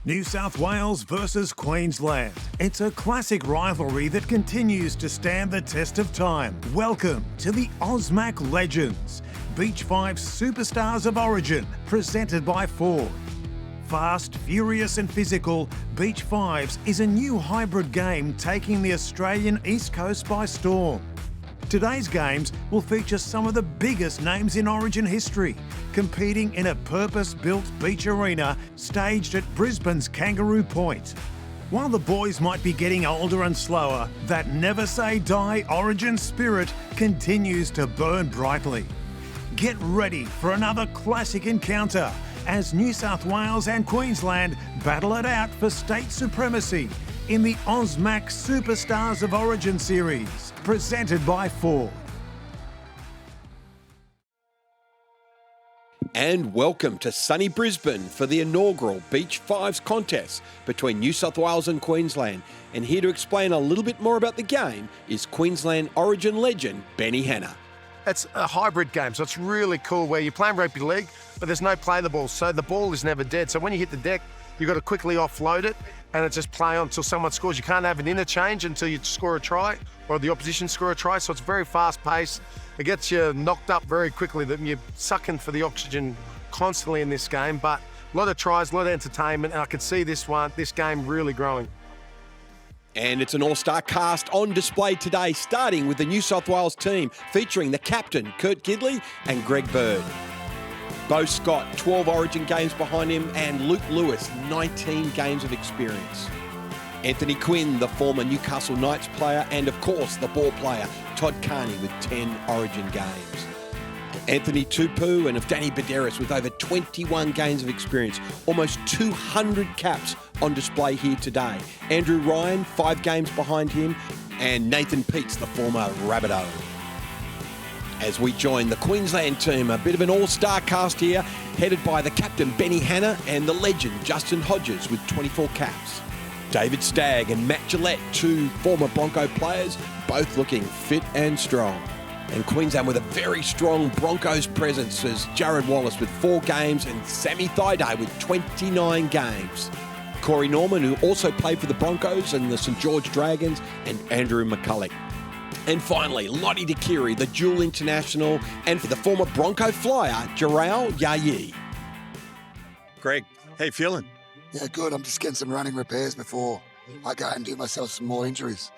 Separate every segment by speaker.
Speaker 1: New South Wales versus Queensland. It's a classic rivalry that continues to stand the test of time. Welcome to the OSMAC Legends, Beach 5 Superstars of Origin, presented by Ford. Fast, furious and physical, Beach 5s is a new hybrid game taking the Australian East Coast by storm. Today's games will feature some of the biggest names in Origin history, competing in a purpose-built beach arena staged at Brisbane's Kangaroo Point. While the boys might be getting older and slower, that never-say-die Origin spirit continues to burn brightly. Get ready for another classic encounter as New South Wales and Queensland battle it out for state supremacy in the OSMAC Superstars of Origin series, presented by Ford.
Speaker 2: And welcome to sunny Brisbane for the inaugural Beach 5s contest between New South Wales and Queensland. And here to explain a little bit more about the game is Queensland Origin legend Benny Hanna.
Speaker 3: It's a hybrid game, so it's really cool where you're playing rugby league, but there's no play the ball, so the ball is never dead. So when you hit the deck, you've got to quickly offload it and it just play on until someone scores. You can't have an interchange until you score a try or the opposition score a try, so it's very fast paced. It gets you knocked up very quickly. You're sucking for the oxygen constantly in this game, but a lot of tries, a lot of entertainment, and I can see this game really growing.
Speaker 2: And it's an all-star cast on display today, starting with the New South Wales team, featuring the captain, Kurt Gidley, and Greg Bird. Bo Scott, 12 Origin games behind him, and Luke Lewis, 19 games of experience. Anthony Quinn, the former Newcastle Knights player, and of course the ball player, Todd Carney, with 10 Origin games. Anthony Tupou and Danny Bederis with over 21 games of experience, almost 200 caps on display here today. Andrew Ryan, 5 games behind him, and Nathan Peets, the former Rabbitoh. As we join the Queensland team, a bit of an all-star cast here, headed by the captain Benny Hanna and the legend Justin Hodges with 24 caps. David Stagg and Matt Gillette, 2 former Bronco players, both looking fit and strong. And Queensland with a very strong Broncos presence as Jared Wallace with 4 games and Sammy Thaiday with 29 games. Corey Norman, who also played for the Broncos and the St George Dragons, and Andrew McCulloch. And finally, Lottie Dakiri, the dual international, and for the former Bronco flyer, Jarrell Yayi.
Speaker 4: Greg, how you feeling?
Speaker 5: Yeah, good. I'm just getting some running repairs before I go and do myself some more injuries.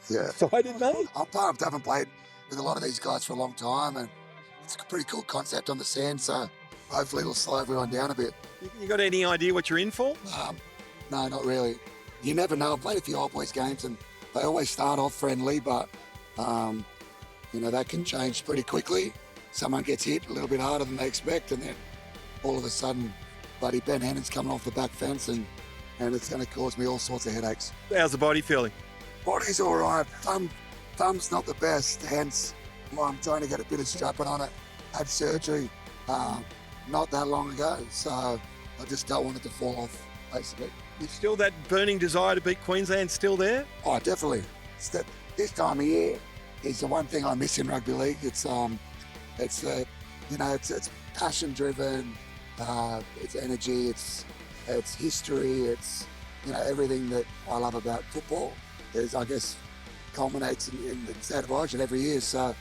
Speaker 5: Yeah.
Speaker 2: Excited, mate?
Speaker 5: I'm pumped. I haven't played with a lot of these guys for a long time, and it's a pretty cool concept on the sand, so hopefully it'll slow everyone down a bit.
Speaker 4: You got any idea what you're in for?
Speaker 5: No, not really. You never know. I've played a few old boys games, and they always start off friendly, but that can change pretty quickly. Someone gets hit a little bit harder than they expect, and then all of a sudden, buddy Ben Hannon's coming off the back fence, and it's going to cause me all sorts of headaches.
Speaker 4: How's the body feeling?
Speaker 5: Body's all right. Thumb's not the best, hence why I'm trying to get a bit of strapping on it. Had surgery not that long ago, so I just don't want it to fall off, basically.
Speaker 4: Is still that burning desire to beat Queensland still there?
Speaker 5: Oh, definitely. This time of year is the one thing I miss in rugby league. It's passion driven. It's energy. It's history. It's everything that I love about football. I guess culminates in the state of Origin every year. So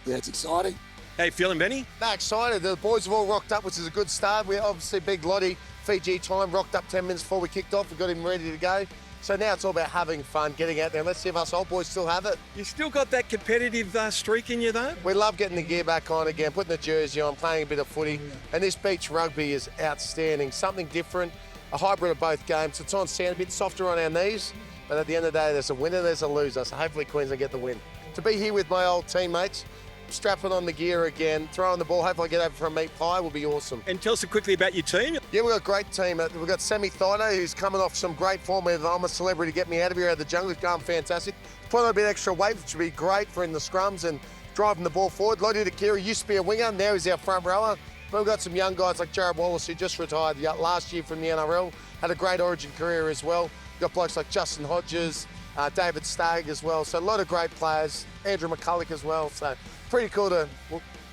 Speaker 5: it's exciting.
Speaker 4: How you feeling, Benny?
Speaker 3: No, excited. The boys have all rocked up, which is a good start. We obviously big Lottie Fiji time rocked up 10 minutes before we kicked off. We got him ready to go. So now it's all about having fun, getting out there. Let's see if us old boys still have it.
Speaker 4: You still got that competitive streak in you, though?
Speaker 3: We love getting the gear back on again, putting the jersey on, playing a bit of footy. And this beach rugby is outstanding. Something different, a hybrid of both games. It's on sand, a bit softer on our knees. But at the end of the day, there's a winner, there's a loser. So hopefully Queensland get the win. To be here with my old teammates, strapping on the gear again, throwing the ball, hopefully I get over for a meat pie, will be awesome.
Speaker 4: And tell us quickly about your team.
Speaker 3: Yeah, we've got a great team. We've got Sammy Thaiday, who's coming off some great form with I'm a Celebrity, Get Me Out of Here, out of the jungle. He's going fantastic. Put on a bit extra weight, which would be great for in the scrums and driving the ball forward. Lottie Dakiri used to be a winger, now he's our front rower. But we've got some young guys like Jared Wallace, who just retired last year from the NRL, had a great Origin career as well. We've got blokes like Justin Hodges, David Stagg as well. So a lot of great players. Andrew McCulloch as well. So pretty cool to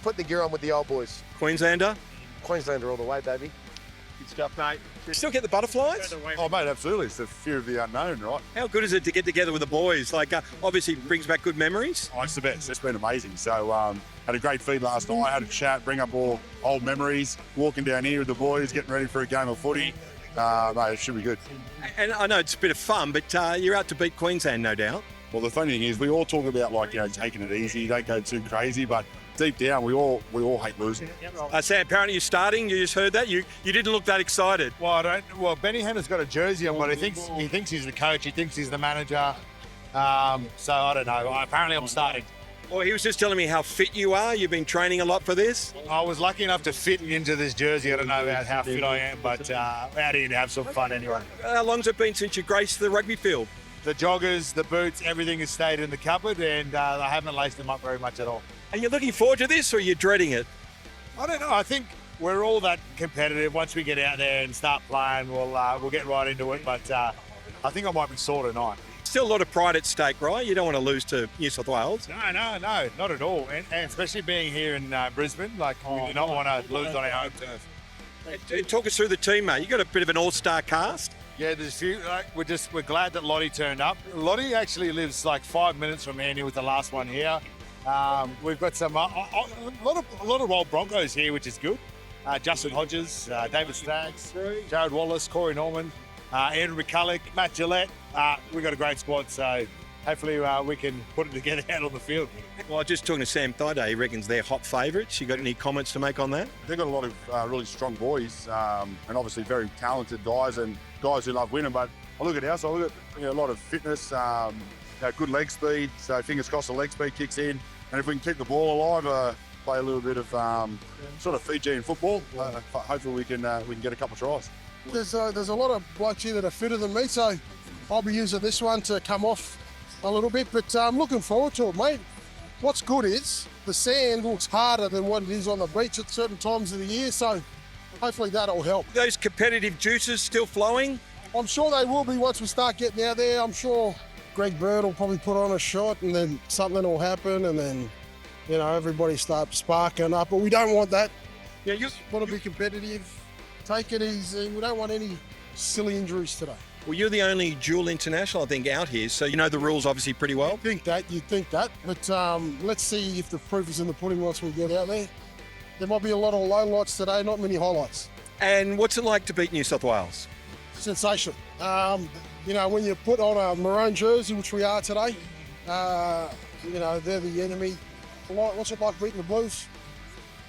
Speaker 3: put the gear on with the old boys.
Speaker 4: Queenslander?
Speaker 3: Queenslander all the way, baby.
Speaker 4: Good stuff, mate.
Speaker 2: Still get the butterflies?
Speaker 6: Oh, mate, absolutely. It's the fear of the unknown, right?
Speaker 2: How good is it to get together with the boys? Like, obviously brings back good memories.
Speaker 6: Oh, it's the best. It's been amazing. So, had a great feed last night. Had a chat, bring up all old memories. Walking down here with the boys, getting ready for a game of footy. Mate, it should be good.
Speaker 2: And I know it's a bit of fun, but you're out to beat Queensland, no doubt.
Speaker 6: Well, the funny thing is, we all talk about taking it easy, don't go too crazy, but deep down, we all hate losing.
Speaker 2: Sam, apparently you're starting. You just heard that. You didn't look that excited.
Speaker 7: Well, Benny Hanna's got a jersey on, but he thinks he's the coach. He thinks he's the manager. So I don't know. Apparently, I'm starting.
Speaker 2: Well, he was just telling me how fit you are. You've been training a lot for this.
Speaker 7: I was lucky enough to fit into this jersey. I don't know about how fit I am, but out here to have some fun anyway.
Speaker 2: How long's it been since you graced the rugby field?
Speaker 7: The joggers, the boots, everything has stayed in the cupboard, and I haven't laced them up very much at all.
Speaker 2: Are you looking forward to this, or are you dreading it?
Speaker 7: I don't know. I think we're all that competitive. Once we get out there and start playing, we'll get right into it. But I think I might be sore tonight.
Speaker 2: Still a lot of pride at stake, right? You don't want to lose to New South Wales.
Speaker 7: No, not at all. And especially being here in Brisbane, we do not want to lose on our home turf.
Speaker 2: Talk us through the team, mate. You got a bit of an all-star cast.
Speaker 7: Yeah, there's a few. We're glad that Lottie turned up. Lottie actually lives 5 minutes from Andy with the last one here. We've got some a lot of old Broncos here, which is good. Justin Hodges, David Staggs, Jared Wallace, Corey Norman, Andrew McCulloch, Matt Gillette. We've got a great squad, so hopefully we can put it together out on the field.
Speaker 2: Well, just talking to Sam Thaiday, he reckons they're hot favourites. You got any comments to make on that?
Speaker 6: They've got a lot of really strong boys and obviously very talented guys and guys who love winning. But I look at ours, I look at a lot of fitness, good leg speed. So fingers crossed the leg speed kicks in. And if we can keep the ball alive, play a little bit of sort of Fijian football, hopefully we can get a couple of tries.
Speaker 8: There's a lot of blokes here that are fitter than me, so I'll be using this one to come off a little bit, but I'm looking forward to it, mate. What's good is the sand looks harder than what it is on the beach at certain times of the year, so hopefully that'll help.
Speaker 2: Those competitive juices still flowing?
Speaker 8: I'm sure they will be once we start getting out there. I'm sure Greg Bird will probably put on a shot and then something will happen and then, everybody starts sparking up, but we don't want that.
Speaker 2: Yeah, you
Speaker 8: want to be competitive, take it easy. We don't want any silly injuries today.
Speaker 2: Well, you're the only dual international, I think, out here, so you know the rules obviously pretty well.
Speaker 8: You'd think that, but let's see if the proof is in the pudding once we get out there. There might be a lot of lowlights today, not many highlights.
Speaker 2: And what's it like to beat New South Wales?
Speaker 8: Sensational. When you put on a maroon jersey, which we are today, they're the enemy. What's it like beating the Blues?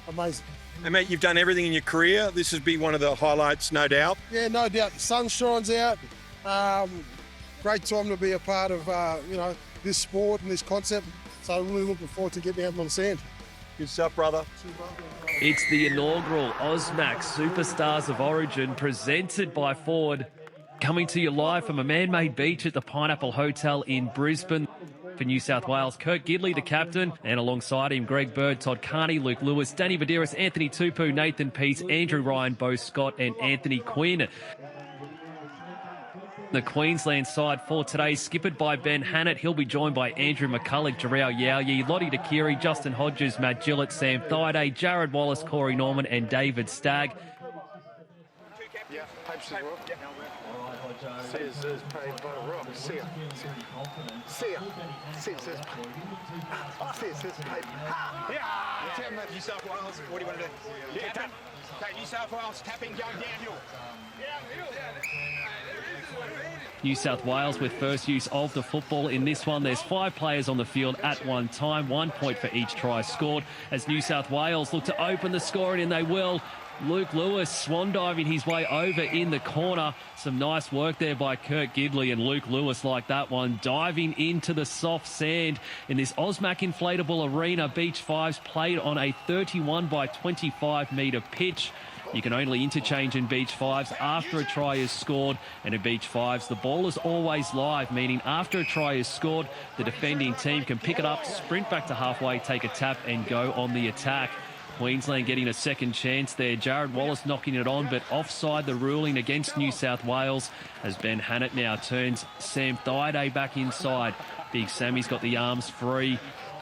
Speaker 8: Amazing.
Speaker 2: And mate, you've done everything in your career. This has been one of the highlights, no doubt.
Speaker 8: Yeah, no doubt. The sun shines out. Great time to be a part of, this sport and this concept. So really looking forward to getting out on the sand.
Speaker 2: Good stuff, brother.
Speaker 9: It's the inaugural OSMAC Superstars of Origin presented by Ford. Coming to you live from a man-made beach at the Pineapple Hotel in Brisbane. For New South Wales, Kurt Gidley, the captain, and alongside him, Greg Bird, Todd Carney, Luke Lewis, Danny Badiris, Anthony Tupou, Nathan Peace, Andrew Ryan, Bo Scott, and Anthony Quinn. The Queensland side for today, skippered by Ben Hannett. He'll be joined by Andrew McCulloch, Jarrell Yowyi, Lottie Dakiri, Justin Hodges, Matt Gillett, Sam Thaiday, Jared Wallace, Corey Norman, and David Stagg.
Speaker 10: New South Wales, what do you want to do? Yeah, okay, New South Wales tapping going downhill.
Speaker 9: New South Wales with first use of the football in this one. There's 5 players on the field at one time, 1 point for each try scored. As New South Wales look to open the scoring, and they will. Luke Lewis swan diving his way over in the corner. Some nice work there by Kurt Gidley, and Luke Lewis like that one, diving into the soft sand in this OSMAC inflatable arena. Beach Fives played on a 31 by 25 metre pitch. You can only interchange in Beach Fives after a try is scored, and in Beach Fives the ball is always live, meaning after a try is scored, the defending team can pick it up, sprint back to halfway, take a tap and go on the attack. Queensland getting a second chance there. Jared Wallace knocking it on, but offside the ruling against New South Wales as Ben Hannett now turns Sam Thaiday back inside. Big Sammy's got the arms free.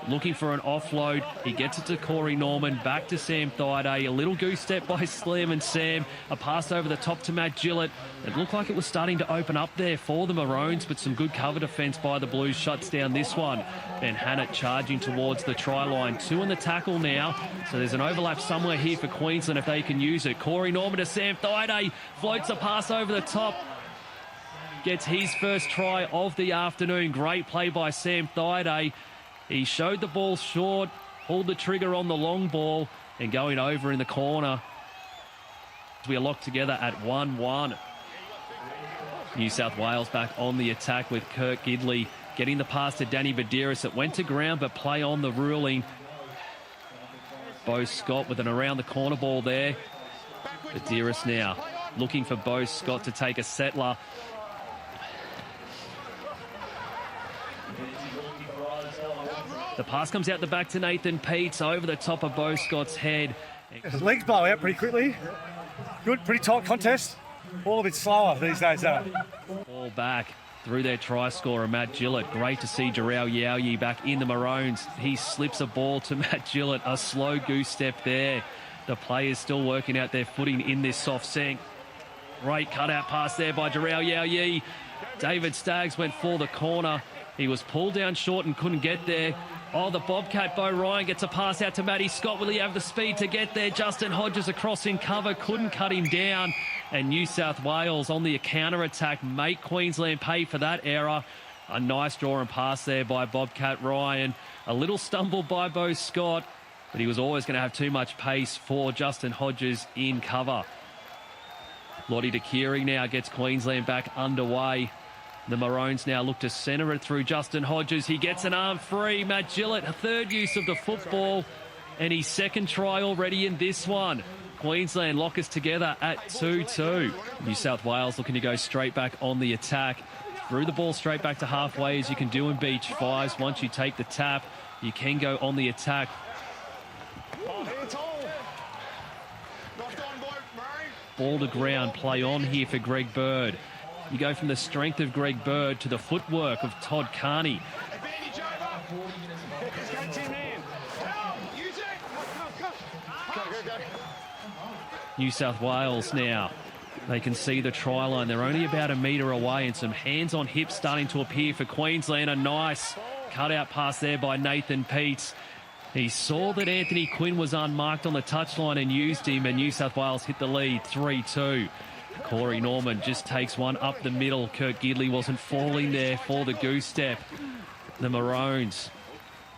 Speaker 9: looking for an offload. He gets it to Corey Norman, back to Sam Thaiday. A little goose step by Slim and Sam. A pass over the top to Matt Gillett. It looked like it was starting to open up there for the Maroons, but some good cover defence by the Blues shuts down this one. Ben Hannett charging towards the try line. 2 on the tackle now, so there's an overlap somewhere here for Queensland if they can use it. Corey Norman to Sam Thaiday, floats a pass over the top. Gets his first try of the afternoon. Great play by Sam Thaiday. He showed the ball short, pulled the trigger on the long ball, and going over in the corner. We are locked together at 1-1. New South Wales back on the attack with Kurt Gidley getting the pass to Danny Badiris. It went to ground, but play on the ruling. Bo Scott with an around the corner ball there. Badiris now looking for Bo Scott to take a settler. The pass comes out the back to Nathan Peets over the top of Bo Scott's head.
Speaker 11: His legs blow out pretty quickly. Good, pretty tight contest. All a bit slower these days, though.
Speaker 9: Ball back through their try scorer, Matt Gillett. Great to see Jarrell Yowie back in the Maroons. He slips a ball to Matt Gillett. A slow goose step there. The players still working out their footing in this soft sink. Great cutout pass there by Jarrell Yowie. David Staggs went for the corner. He was pulled down short and couldn't get there. Oh, the Bobcat Bo Ryan gets a pass out to Matty Scott. Will he have the speed to get there? Justin Hodges across in cover, couldn't cut him down. And New South Wales on the counter-attack make Queensland pay for that error. A nice draw and pass there by Bobcat Ryan. A little stumble by Bo Scott, but he was always going to have too much pace for Justin Hodges in cover. Lottie Dakiri now gets Queensland back underway. The Maroons now look to centre it through Justin Hodges. He gets an arm free. Matt Gillett, a third use of the football, and his second try already in this one. Queensland lock us together at 2-2. New South Wales looking to go straight back on the attack. Threw the ball straight back to halfway, as you can do in Beach 5s. Once you take the tap, you can go on the attack. Ball to ground, play on here for Greg Bird. You go from the strength of Greg Bird to the footwork of Todd Carney. New South Wales now. They can see the try line. They're only about a metre away, and some hands on hips starting to appear for Queensland. A nice cutout pass there by Nathan Peets. He saw that Anthony Quinn was unmarked on the touchline and used him, and New South Wales hit the lead 3-2. Corey Norman just takes one up the middle. Kurt Gidley wasn't falling there for the goose step. The Maroons,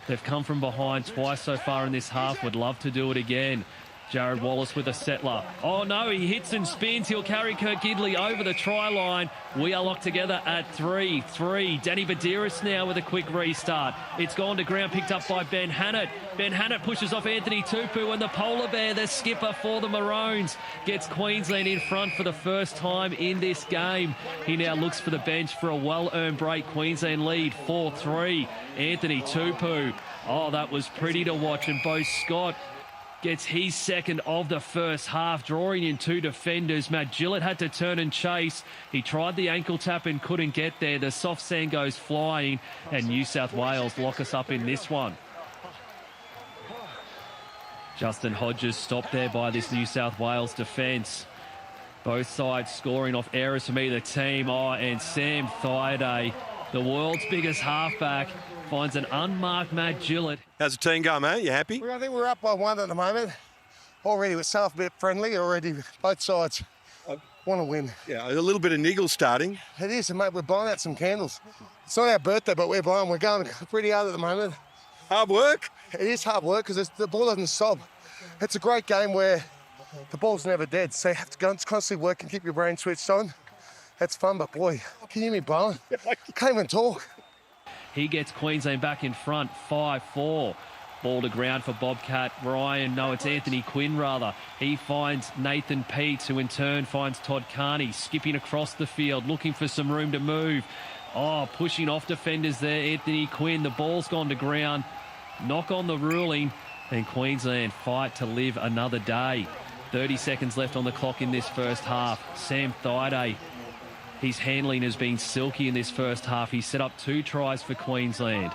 Speaker 9: they've come from behind twice so far in this half. Would love to do it again. Jared Wallace with a settler. Oh no, he hits and spins. He'll carry Kurt Gidley over the try line. We are locked together at 3-3. Danny Badiris now with a quick restart. It's gone to ground, picked up by Ben Hannett. Ben Hannett pushes off Anthony Tupou, and the polar bear, the skipper for the Maroons, gets Queensland in front for the first time in this game. He now looks for the bench for a well-earned break. Queensland lead 4-3. Anthony Tupou. Oh, that was pretty to watch, and Bo Scott gets his second of the first half, drawing in 2 defenders. Matt Gillett had to turn and chase. He tried the ankle tap and couldn't get there. The soft sand goes flying, and New South Wales lock us up in this one. Justin Hodges stopped there by this New South Wales defence. Both sides scoring off errors from either team. Oh, and Sam Thaiday, the world's biggest halfback, finds an unmarked Matt Gillett.
Speaker 2: How's the team going, mate? You happy?
Speaker 3: I think we're up by 1 at the moment. Already we're self a bit friendly already. Both sides want to win.
Speaker 2: Yeah, a little bit of niggle starting.
Speaker 3: It is, and mate, we're buying out some candles. It's not our birthday, but we're buying. We're going pretty hard at the moment.
Speaker 2: Hard work?
Speaker 3: It is hard work because the ball doesn't stop. It's a great game where the ball's never dead, so you have to go constantly work and keep your brain switched on. That's fun, but boy, can you hear me blowing? Can't even talk.
Speaker 9: He gets Queensland back in front, 5-4. Ball to ground for Bobcat Ryan. No, it's Anthony Quinn, rather. He finds Nathan Peets, who in turn finds Todd Carney, skipping across the field, looking for some room to move. Oh, pushing off defenders there, Anthony Quinn. The ball's gone to ground. Knock on the ruling, and Queensland fight to live another day. 30 seconds left on the clock in this first half. Sam Thaiday, his handling has been silky in this first half. He set up 2 tries for Queensland.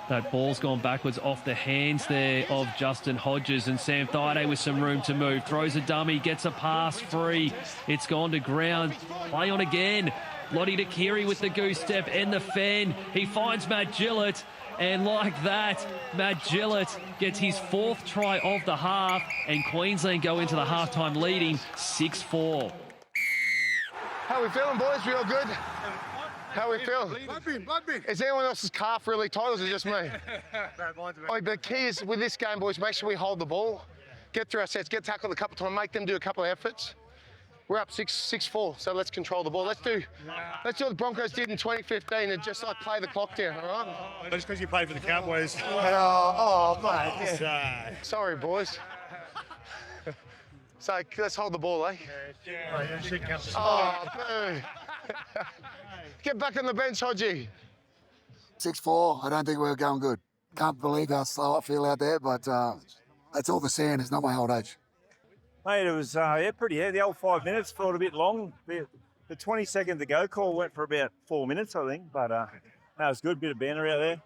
Speaker 9: That ball's gone backwards off the hands there of Justin Hodges, and Sam Thaiday with some room to move. Throws a dummy, gets a pass free. It's gone to ground. Play on again. Lottie Dakiri with the goose step and the fan. He finds Matt Gillett, and like that, Matt Gillett gets his 4th try of the half, and Queensland go into the halftime leading 6-4.
Speaker 3: How we feeling, boys? We all good? How we feel? Is anyone else's calf really tight, or is it just me? The key is with this game, boys, make sure we hold the ball, get through our sets, get tackled a couple of times, make them do a couple of efforts. We're up 6-4, so let's control the ball. Let's do what the Broncos did in 2015 and just like play the clock down, all right?
Speaker 11: Just because you played for the Cowboys.
Speaker 3: Oh, mate. Yeah. Sorry, boys. So let's hold the ball, eh? Oh, boo. Get back on the bench, Hodgie.
Speaker 5: 6-4. I don't think we're going good. Can't believe how slow I feel out there, but that's all the sand. It's not my old age.
Speaker 12: Mate, it was pretty. The old 5 minutes felt a bit long. The 20 second to go call went for about 4 minutes, I think. But that was good. Bit of banter out there.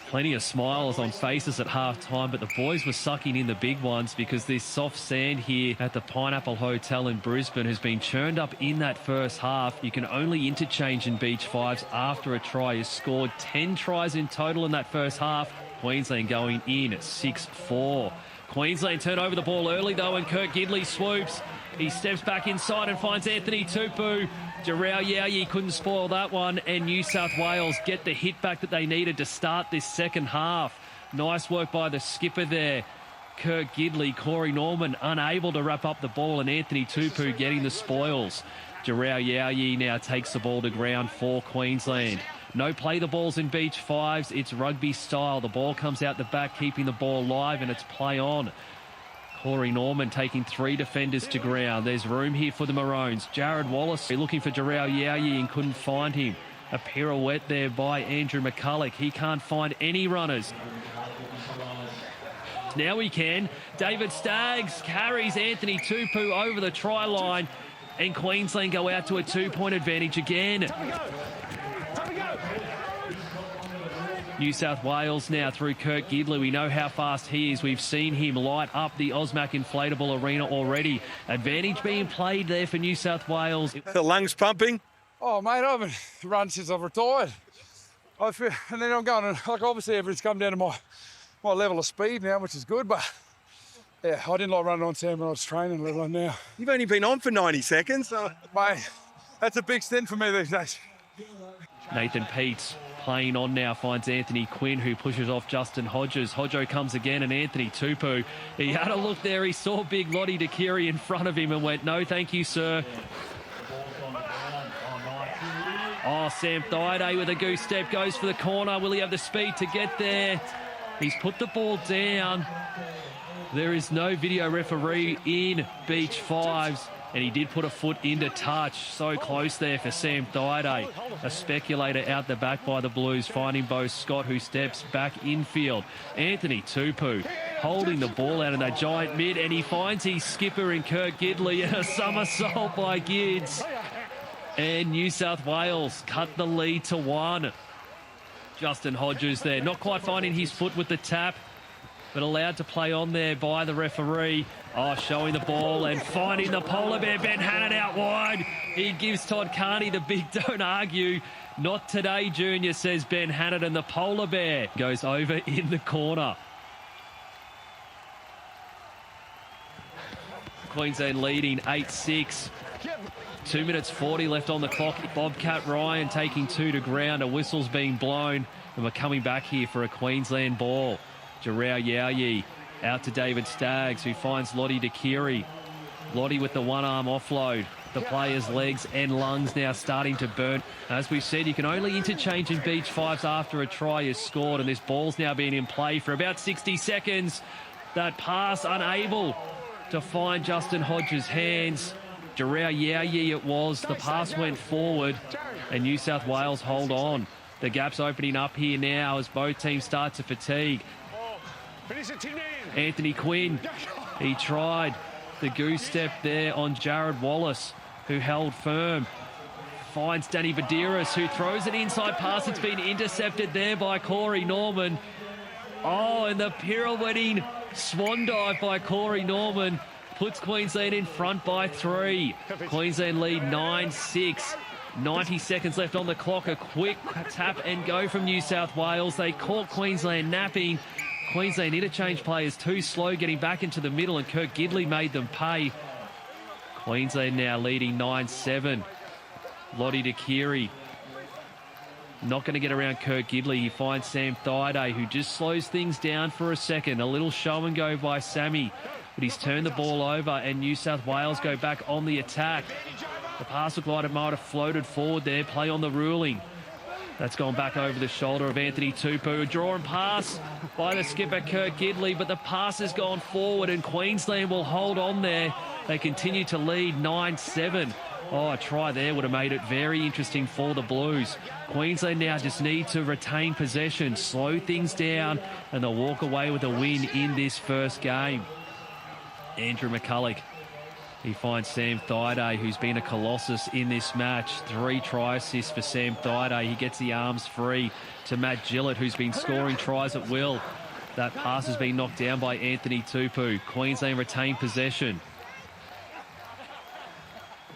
Speaker 9: Plenty of smiles on faces at half-time, but the boys were sucking in the big ones because this soft sand here at the Pineapple Hotel in Brisbane has been churned up in that first half. You can only interchange in beach fives after a try is scored. 10 tries in total in that first half. Queensland going in at 6-4. Queensland turn over the ball early though, and Kurt Gidley swoops. He steps back inside and finds Anthony Tupu. Jarrell Yowie couldn't spoil that one, and New South Wales get the hit back that they needed to start this second half. Nice work by the skipper there. Kurt Gidley, Corey Norman unable to wrap up the ball, and Anthony Tupu getting the spoils. Jarrell Yowie now takes the ball to ground for Queensland. No play the balls in beach fives. It's rugby style. The ball comes out the back, keeping the ball live, and it's play on. Corey Norman taking 3 defenders to ground. There's room here for the Maroons. Jared Wallace looking for Jarrell Yowie and couldn't find him. A pirouette there by Andrew McCulloch. He can't find any runners. Now he can. David Staggs carries Anthony Tupu over the try line, and Queensland go out to a 2-point advantage again. New South Wales now through Kurt Gidley. We know how fast he is. We've seen him light up the OSMAC Inflatable Arena already. Advantage being played there for New South Wales.
Speaker 4: The lungs pumping?
Speaker 13: Oh, mate, I haven't run since I've retired. And then I'm going, like, obviously everything's come down to my level of speed now, which is good, but yeah, I didn't like running on sand when I was training, let alone now.
Speaker 4: You've only been on for 90 seconds.
Speaker 13: Mate, that's a big stint for me these days.
Speaker 9: Nathan Peets playing on now, finds Anthony Quinn, who pushes off Justin Hodges. Hodjo comes again, and Anthony Tupu. He had a look there. He saw big Lottie Dakiri in front of him and went, no, thank you, sir. Oh, Sam Thaiday with a goose step goes for the corner. Will he have the speed to get there? He's put the ball down. There is no video referee in beach fives, and he did put a foot into touch. So close there for Sam Thaiday. A speculator out the back by the Blues, finding Bo Scott, who steps back infield. Anthony Tupu holding the ball out in that giant mid, and he finds his skipper in Kurt Gidley, and a somersault by Gids. And New South Wales cut the lead to 1. Justin Hodges there, not quite finding his foot with the tap, but allowed to play on there by the referee. Oh, showing the ball and finding the polar bear, Ben Hannett out wide. He gives Todd Carney the big don't argue. Not today, Junior, says Ben Hannett, and the polar bear goes over in the corner. Queensland leading 8-6. 2 minutes 40 left on the clock. Bobcat Ryan taking 2 to ground. A whistle's being blown, and we're coming back here for a Queensland ball. Jarrell Yowie out to David Staggs, who finds Lottie Dakiri. Lottie with the one-arm offload. The player's legs and lungs now starting to burn. As we've said, you can only interchange in beach fives after a try is scored, and this ball's now been in play for about 60 seconds. That pass unable to find Justin Hodges' hands. Jarrell Yowie it was. The pass went forward, and New South Wales hold on. The gap's opening up here now as both teams start to fatigue. Anthony Quinn, he tried the goose step there on Jared Wallace, who held firm. finds Danny Badiris, who throws an inside pass. It's been intercepted there by Corey Norman. Oh, and the pirouetting swan dive by Corey Norman puts Queensland in front by 3. Queensland lead 9-6. 90 seconds left on the clock. A quick tap and go from New South Wales. They caught Queensland napping. Queensland interchange players too slow getting back into the middle, and Kurt Gidley made them pay. Queensland now leading 9-7. Lottie Dakiri not going to get around Kurt Gidley. He finds Sam Thaiday, who just slows things down for a second. A little show and go by Sammy, but he's turned the ball over, and New South Wales go back on the attack. The pass looked like it might have floated forward there. Play on the ruling. That's gone back over the shoulder of Anthony Tupou. A draw and pass by the skipper, Kurt Gidley, but the pass has gone forward, and Queensland will hold on there. They continue to lead 9-7. Oh, a try there would have made it very interesting for the Blues. Queensland now just need to retain possession, slow things down, and they'll walk away with a win in this first game. Andrew McCulloch. He finds Sam Thaiday, who's been a colossus in this match. 3 try assists for Sam Thaiday. He gets the arms free to Matt Gillett, who's been scoring tries at will. That pass has been knocked down by Anthony Tupou. Queensland retain possession.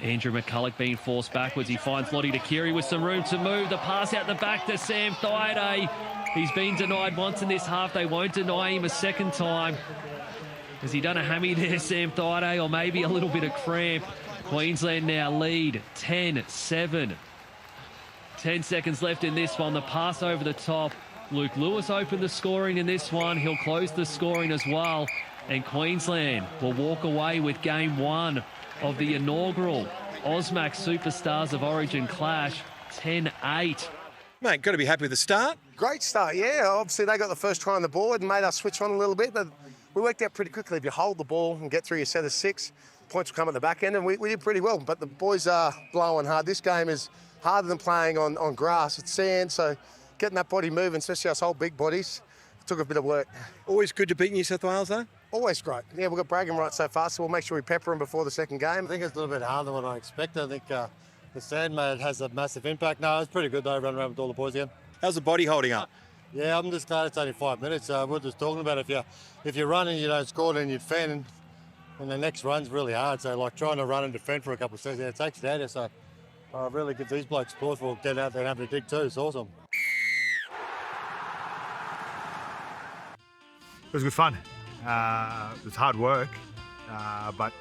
Speaker 9: Andrew McCulloch being forced backwards. He finds Lottie Dakiri with some room to move. The pass out the back to Sam Thaiday. He's been denied once in this half. They won't deny him a second time. Has he done a hammy there, Sam Thaiday, or maybe a little bit of cramp? Queensland now lead 10-7. 10 seconds left in this one. The pass over the top. Luke Lewis opened the scoring in this one. He'll close the scoring as well. And Queensland will walk away with game 1 of the inaugural OSMAC Superstars of Origin clash, 10-8.
Speaker 2: Mate, got to be happy with the start.
Speaker 3: Great start, yeah. Obviously, they got the first try on the board and made us switch on a little bit, but we worked out pretty quickly. If you hold the ball and get through your set of 6, points will come at the back end, and we did pretty well. But the boys are blowing hard. This game is harder than playing on grass. It's sand, so getting that body moving, especially us whole big bodies, took a bit of work.
Speaker 2: Always good to beat New South Wales, though?
Speaker 3: Always great. Yeah, we've got bragging rights so far, so we'll make sure we pepper them before the second game.
Speaker 14: I think it's a little bit harder than what I expected. I think the sand has a massive impact. No, it's pretty good though, running around with all the boys again.
Speaker 2: How's the body holding up?
Speaker 14: Yeah, I'm just glad it's only 5 minutes. We're just talking about if you run and you don't score, then you defend, and the next run's really hard. So like trying to run and defend for a couple of seconds, it takes it out of you. So I really give these blokes applause for getting out there and having a dig too. It's awesome.
Speaker 15: It was good fun. It was hard work, but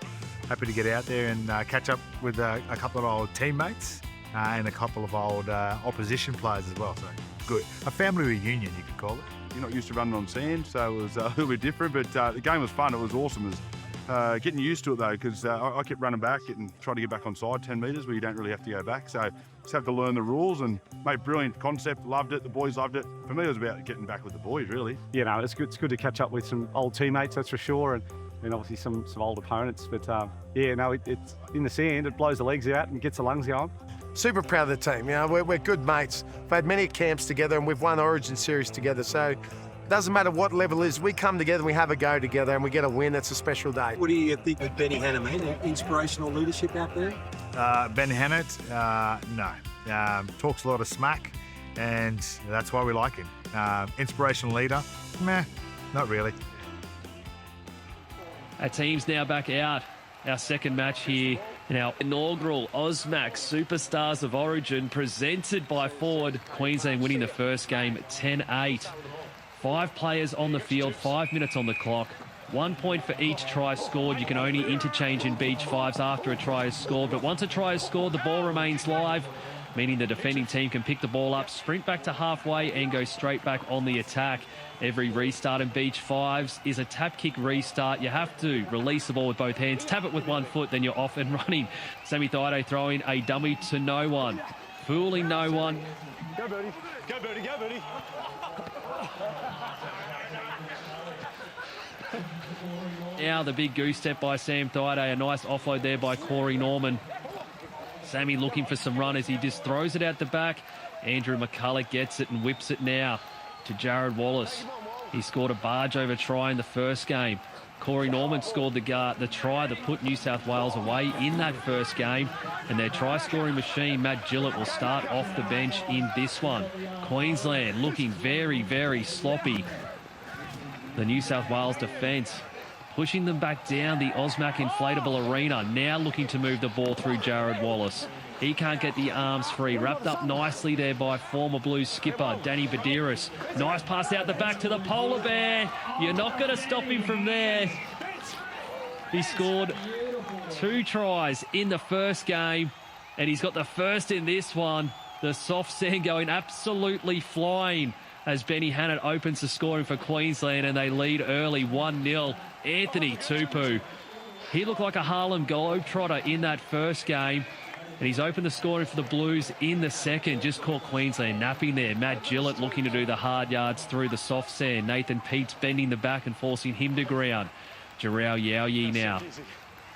Speaker 15: happy to get out there and catch up with a couple of old teammates and a couple of old opposition players as well. So good. A family reunion, you could call it.
Speaker 6: You're not used to running on sand, so it was a little bit different, but the game was fun. It was awesome. It was getting used to it though, because I kept running back, trying to get back on side 10 metres where you don't really have to go back. So just have to learn the rules, and mate, brilliant concept. Loved it. The boys loved it. For me, it was about getting back with the boys, really.
Speaker 11: You know, it's good to catch up with some old teammates, that's for sure, and obviously some old opponents. But it's in the sand. It blows the legs out and gets the lungs going.
Speaker 3: Super proud of the team. You know, we're good mates. We've had many camps together, and we've won Origin Series together. So it doesn't matter what level it is, we come together and we have a go together and we get a win. It's a special day.
Speaker 2: What do you think of Benny Hannah, mate? Inspirational leadership out there?
Speaker 15: Ben Hannett, no. Talks a lot of smack, and that's why we like him. Inspirational leader? Meh, not really.
Speaker 9: Our team's now back out. Our second match here in our inaugural OSMAC Superstars of Origin, presented by Ford. Queensland winning the first game 10-8. 5 players on the field, 5 minutes on the clock. 1 point for each try scored. You can only interchange in beach 5s after a try is scored. But once a try is scored, the ball remains live, meaning the defending team can pick the ball up, sprint back to halfway and go straight back on the attack. Every restart in beach 5s is a tap kick restart. You have to release the ball with both hands, tap it with 1 foot, then you're off and running. Sammy Thaiday throwing a dummy to no one, fooling no one.
Speaker 11: Go birdie, go birdie, go birdie.
Speaker 9: Now the big goose step by Sam Thaiday, a nice offload there by Corey Norman. Sammy looking for some run as he just throws it out the back. Andrew McCulloch gets it and whips it now to Jared Wallace. He scored a barge over try in the first game. Corey Norman scored the try that put New South Wales away in that first game, and their try-scoring machine, Matt Gillett, will start off the bench in this one. Queensland looking very, very sloppy. The New South Wales defence pushing them back down the OSMAC inflatable arena, now looking to move the ball through Jared Wallace. He can't get the arms free. Wrapped up nicely there by former Blues skipper Danny Badiris. Nice pass out the back to the polar bear. You're not going to stop him from there. He scored 2 tries in the first game, and he's got the first in this one. The soft sand going absolutely flying as Benny Hannett opens the scoring for Queensland, and they lead early 1-0. Anthony Tupou. He looked like a Harlem Globetrotter in that first game, and he's opened the scoring for the Blues in the second. Just caught Queensland napping there. Matt Gillett looking to do the hard yards through the soft sand. Nathan Peets bending the back and forcing him to ground. Jarrell Yowyi now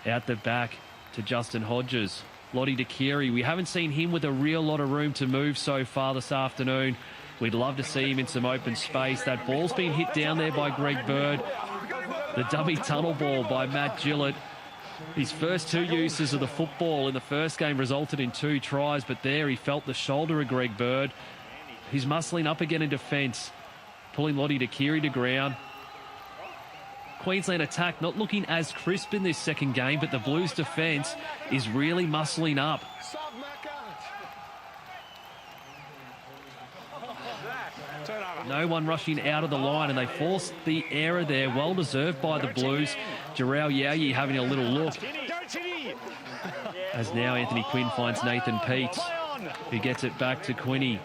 Speaker 9: out the back to Justin Hodges. Lottie Dakiri, we haven't seen him with a real lot of room to move so far this afternoon. We'd love to see him in some open space. That ball's been hit down there by Greg Bird. The dummy tunnel ball by Matt Gillett. His first 2 uses of the football in the first game resulted in 2 tries, but there he felt the shoulder of Greg Bird. He's muscling up again in defence, pulling Lottie Dakiri to ground. Queensland attack not looking as crisp in this second game, but the Blues defence is really muscling up. No one rushing out of the line, and they forced the error there. Well deserved by the Blues. Jarrell Yowyi having a little look. As now Anthony Quinn finds Nathan Peets, who gets it back to Quinny.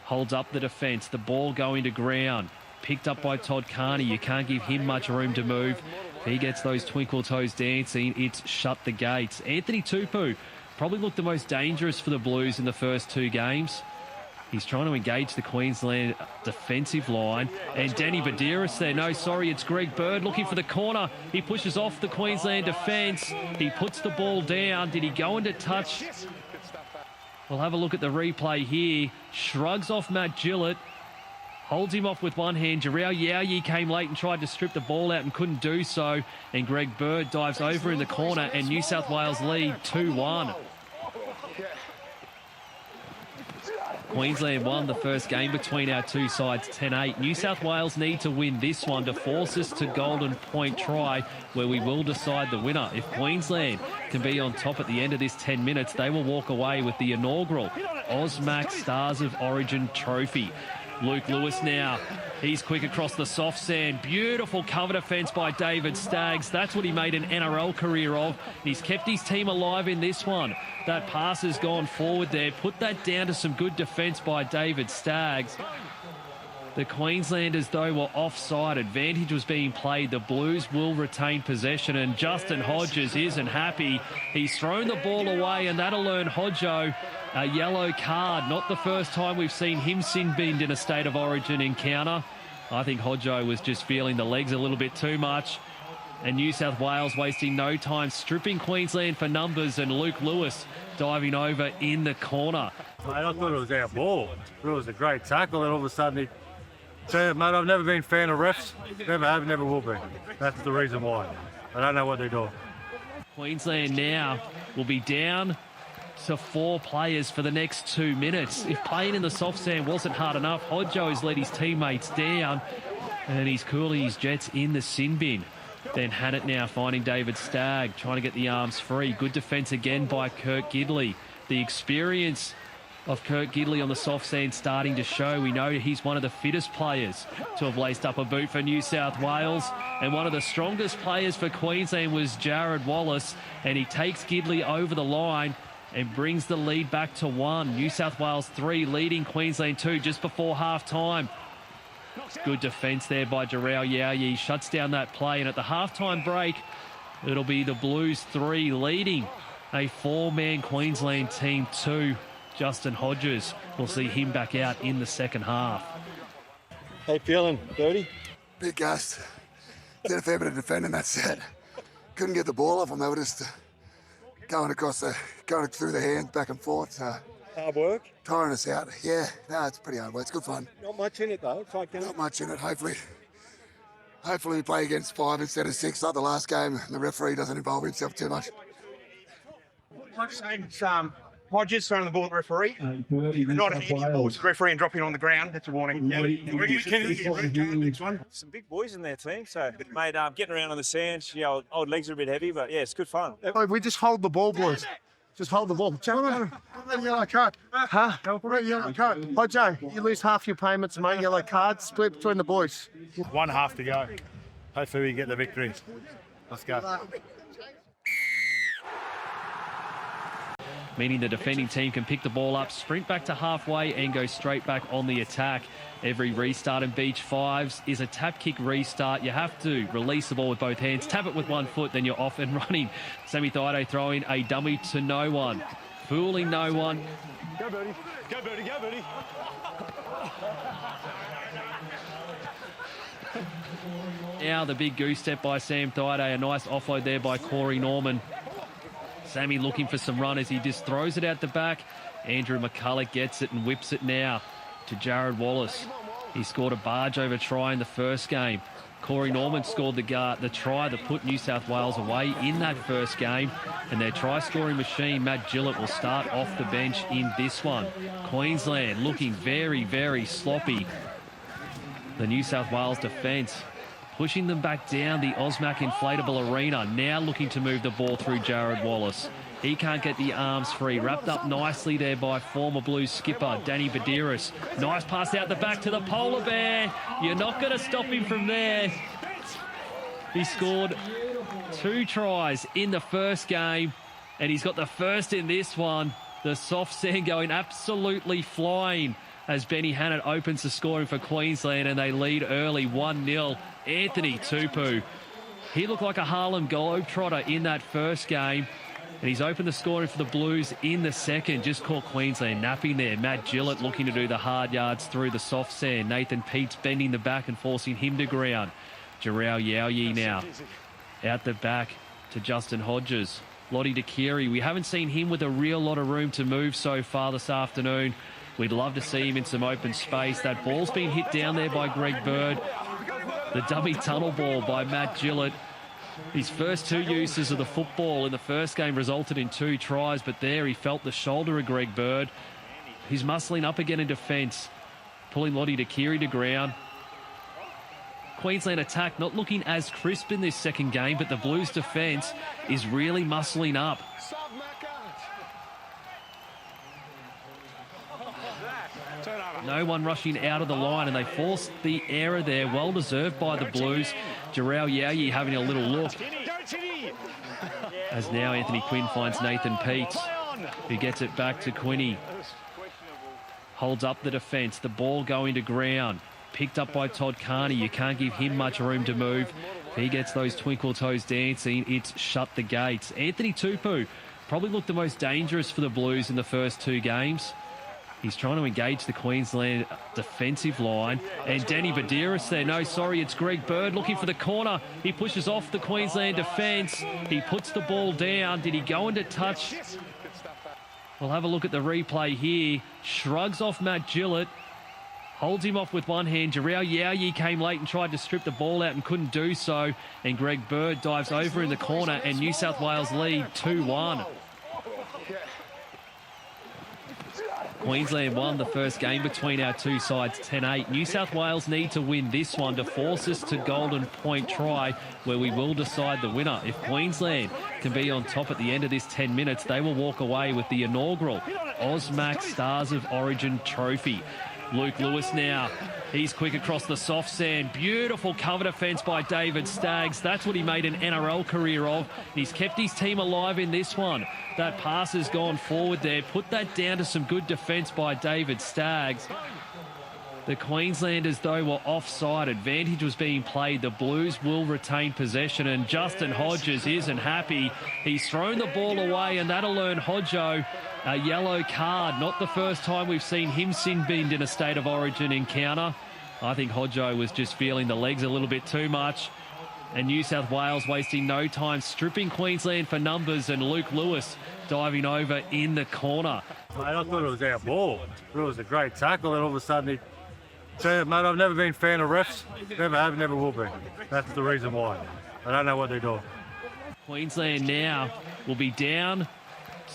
Speaker 9: Holds up the defence. The ball going to ground. Picked up by Todd Carney. You can't give him much room to move. He gets those twinkle toes dancing. It's shut the gates. Anthony Tupou probably looked the most dangerous for the Blues in the first 2 games. He's trying to engage the Queensland defensive line. And Danny Badiris there. No, sorry, it's Greg Bird looking for the corner. He pushes off the Queensland defence. He puts the ball down. Did he go into touch? We'll have a look at the replay here. Shrugs off Matt Gillett. Holds him off with one hand. Jarrell Yowyi came late and tried to strip the ball out and couldn't do so. And Greg Bird dives over in the corner, and New South Wales lead 2-1. Queensland won the first game between our 2 sides 10-8. New South Wales need to win this one to force us to golden point try, where we will decide the winner. If Queensland can be on top at the end of this 10 minutes, they will walk away with the inaugural OSMAC Stars of Origin trophy. Luke Lewis now. He's quick across the soft sand. Beautiful cover defence by David Staggs. That's what he made an NRL career of. He's kept his team alive in this one. That pass has gone forward there. Put that down to some good defence by David Staggs. The Queenslanders, though, were offside. Advantage was being played. The Blues will retain possession, and Justin Hodges isn't happy. He's thrown the ball away, and that'll earn Hodjo a yellow card. Not the first time we've seen him sin-binned in a State of Origin encounter. I think Hodjo was just feeling the legs a little bit too much. And New South Wales wasting no time, stripping Queensland for numbers, and Luke Lewis diving over in the corner.
Speaker 16: Mate, I thought it was our ball. It was a great tackle, and all of a sudden he... So, mate, I've never been a fan of refs. Never have, never will be. That's the reason why. I don't know what they're doing.
Speaker 9: Queensland now will be down to 4 players for the next 2 minutes. If playing in the soft sand wasn't hard enough, Hodjo has let his teammates down, and he's cooling his Jets in the sin bin. Then Hannett now finding David Stagg, trying to get the arms free. Good defence again by Kurt Gidley. The experience of Kurt Gidley on the soft sand starting to show. We know he's one of the fittest players to have laced up a boot for New South Wales, and one of the strongest players for Queensland was Jared Wallace, and he takes Gidley over the line and brings the lead back to 1. New South Wales 3 leading Queensland 2 just before half-time. Good defence there by Jarrell Yowyi. Shuts down that play, and at the half-time break, it'll be the Blues 3 leading a 4-man Queensland team 2. Justin Hodges, we'll see him back out in the second half.
Speaker 4: How you feeling, Birdie?
Speaker 5: Big gassed. Did a fair bit of defending, that set. Couldn't get the ball off them. They were just going through the hands back and forth.
Speaker 4: Hard work?
Speaker 5: Tiring us out. Yeah, no, it's pretty hard work. It's good fun.
Speaker 4: Not much in it, though. It's like,
Speaker 5: not much in it. Hopefully hopefully we play against 5 instead of 6 like the last game. The referee doesn't involve himself too much.
Speaker 10: Hodges throwing the ball at the referee. Not hitting the ball to the referee and dropping on the ground. That's a warning.
Speaker 12: Some big boys in their team, so mate, getting around on the sand. Old legs are a bit heavy, but yeah, it's good fun.
Speaker 8: We just hold the ball, boys. Just hold the ball. Yellow card. Huh? Yellow card. Hodjo, you lose half your payments, mate. Yellow card. Split between the boys.
Speaker 15: 1 half to go. Hopefully we get the victory. Let's go.
Speaker 9: Meaning the defending team can pick the ball up, sprint back to halfway and go straight back on the attack. Every restart in Beach Fives is a tap kick restart. You have to release the ball with both hands, tap it with 1 foot, then you're off and running. Sammy Thaiday throwing a dummy to no one, fooling no one.
Speaker 16: Go, Birdie. Go, Birdie. Go, Birdie.
Speaker 9: Now the big goose step by Sam Thaiday, a nice offload there by Corey Norman. Sammy looking for some run as he just throws it out the back. Andrew McCulloch gets it and whips it now to Jared Wallace. He scored a barge over try in the first game. Corey Norman scored the try that put New South Wales away in that first game. And their try-scoring machine, Matt Gillett, will start off the bench in this one. Queensland looking very, very sloppy. The New South Wales defence pushing them back down the OSMAC inflatable arena, now looking to move the ball through Jared Wallace. He can't get the arms free. Wrapped up nicely there by former Blues skipper Danny Badiris. Nice pass out the back to the polar bear. You're not going to stop him from there. He scored 2 tries in the first game, and he's got the first in this one. The soft sand going absolutely flying as Benny Hannett opens the scoring for Queensland, and they lead early 1-0. Anthony Tupou. He looked like a Harlem Globetrotter in that first game, and he's opened the scoring for the Blues in the second. Just caught Queensland napping there. Matt Gillett looking to do the hard yards through the soft sand. Nathan Peets bending the back and forcing him to ground. Jarrell Yowyi now out the back to Justin Hodges. Lottie Dakiri, we haven't seen him with a real lot of room to move so far this afternoon. We'd love to see him in some open space. That ball's been hit down there by Greg Bird. The dummy tunnel ball by Matt Gillett. His first 2 uses of the football in the first game resulted in 2 tries, but there he felt the shoulder of Greg Bird. He's muscling up again in defence, pulling Lottie Dakiri to ground. Queensland attack not looking as crisp in this second game, but the Blues defence is really muscling up. No one rushing out of the line, and they forced the error there. Well deserved by the Blues. Jarrell Yowyi having a little look. As now Anthony Quinn finds Nathan Peets, who gets it back to Quinney. Holds up the defence. The ball going to ground. Picked up by Todd Carney. You can't give him much room to move. He gets those twinkle toes dancing. It's shut the gates. Anthony Tupou probably looked the most dangerous for the Blues in the first 2 games. He's trying to engage the Queensland defensive line. And Danny Badiris there. No, sorry, it's Greg Bird looking for the corner. He pushes off the Queensland defence. He puts the ball down. Did he go into touch? We'll have a look at the replay here. Shrugs off Matt Gillett. Holds him off with one hand. Jarrell Yowyi came late and tried to strip the ball out and couldn't do so. And Greg Bird dives over in the corner, and New South Wales lead 2-1. Queensland won the first game between our 2 sides 10-8. New South Wales need to win this one to force us to golden point try, where we will decide the winner. If Queensland can be on top at the end of this 10 minutes, they will walk away with the inaugural OSMAC Stars of Origin trophy. Luke Lewis now. He's quick across the soft sand. Beautiful cover defence by David Staggs. That's what he made an NRL career of. He's kept his team alive in this one. That pass has gone forward there. Put that down to some good defence by David Staggs. The Queenslanders, though, were offside. Advantage was being played. The Blues will retain possession, and Justin Hodges isn't happy. He's thrown the ball away, and that'll earn Hodjo a yellow card. Not the first time we've seen him sin-binned in a State of Origin encounter. I think Hodjo was just feeling the legs a little bit too much. And New South Wales wasting no time, stripping Queensland for numbers, and Luke Lewis diving over in the corner.
Speaker 16: Mate, I thought it was our ball. It was a great tackle, and all of a sudden he Tell you, mate, I've never been a fan of refs. Never have, never will be. That's the reason why. I don't know what they're doing.
Speaker 9: Queensland now will be down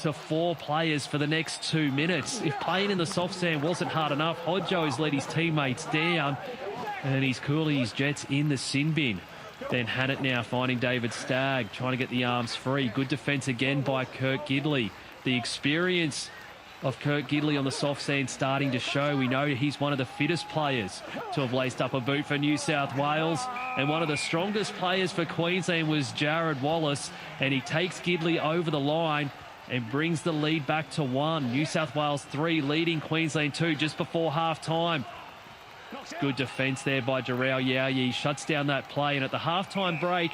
Speaker 9: to 4 players for the next 2 minutes. If playing in the soft sand wasn't hard enough, Hodjo's led his teammates down and he's cooling his Jets in the sin bin. Ben Hannett now finding David Stagg, trying to get the arms free. Good defence again by Kurt Gidley. The experience of Kurt Gidley on the soft sand starting to show. We know he's one of the fittest players to have laced up a boot for New South Wales, and one of the strongest players for Queensland was Jared Wallace, and he takes Gidley over the line and brings the lead back to 1. New South Wales 3 leading Queensland 2 just before half-time. Good defence there by Jarrell Yao. Shuts down that play, and at the half-time break,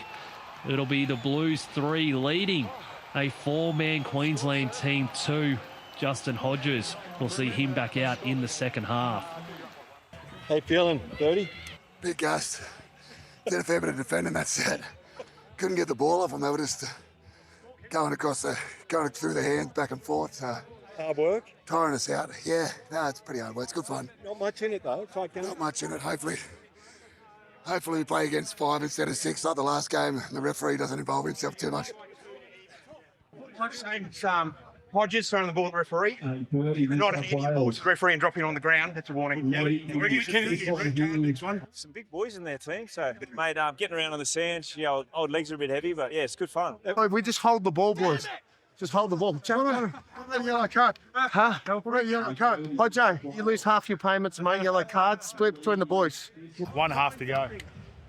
Speaker 9: it'll be the Blues 3 leading a 4-man Queensland team 2. Justin Hodges, we'll see him back out in the second half.
Speaker 4: How you feeling, Birdie?
Speaker 5: Big gassed. Did a fair bit of defending, that set. Couldn't get the ball off them. They were just going through the hands back and forth.
Speaker 4: Hard work?
Speaker 5: Tiring us out. Yeah, no, it's pretty hard work. It's good fun.
Speaker 4: Not much in it, though.
Speaker 5: Not much in it. Hopefully we play against 5 instead of 6 like the last game. The referee doesn't involve himself too much.
Speaker 10: Hodges throwing the ball at the referee. Not an inaugural. Referee and dropping on the ground. That's a warning.
Speaker 12: Some big boys in their team, so mate, getting around on the sand. Old legs are a bit heavy, but yeah, it's good fun.
Speaker 8: We just hold the ball, boys. Just hold the ball. Yellow card. Huh? Yellow card. Hodjo, you lose half your payments, mate. Yellow card. Split between the boys.
Speaker 15: 1 half to go.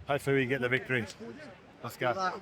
Speaker 15: Hopefully we get the victory. Let's go.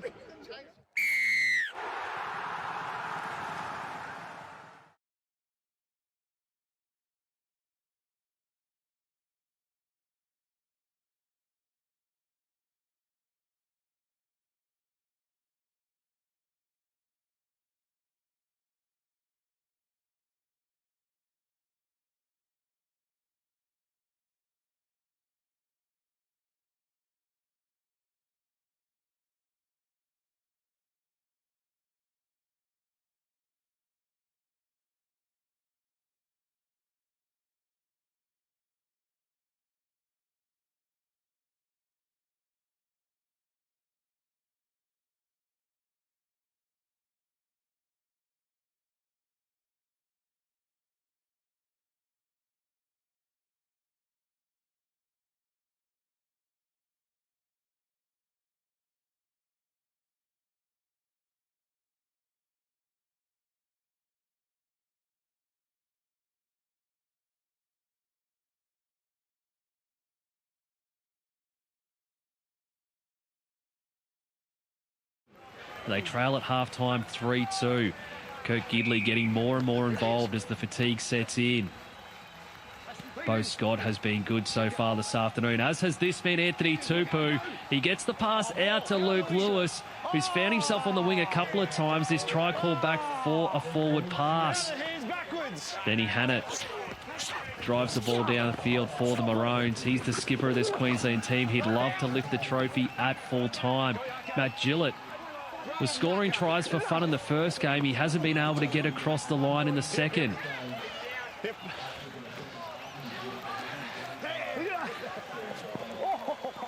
Speaker 9: They trail at half-time 3-2. Kurt Gidley getting more and more involved as the fatigue sets in. Bo Scott has been good so far this afternoon, as has this man, Anthony Tupou. He gets the pass out to Luke Lewis, who's found himself on the wing a couple of times. This try called back for a forward pass. Benny Hannett drives the ball down the field for the Maroons. He's the skipper of this Queensland team. He'd love to lift the trophy at full time. Matt Gillett was scoring tries for fun in the first game. He hasn't been able to get across the line in the second.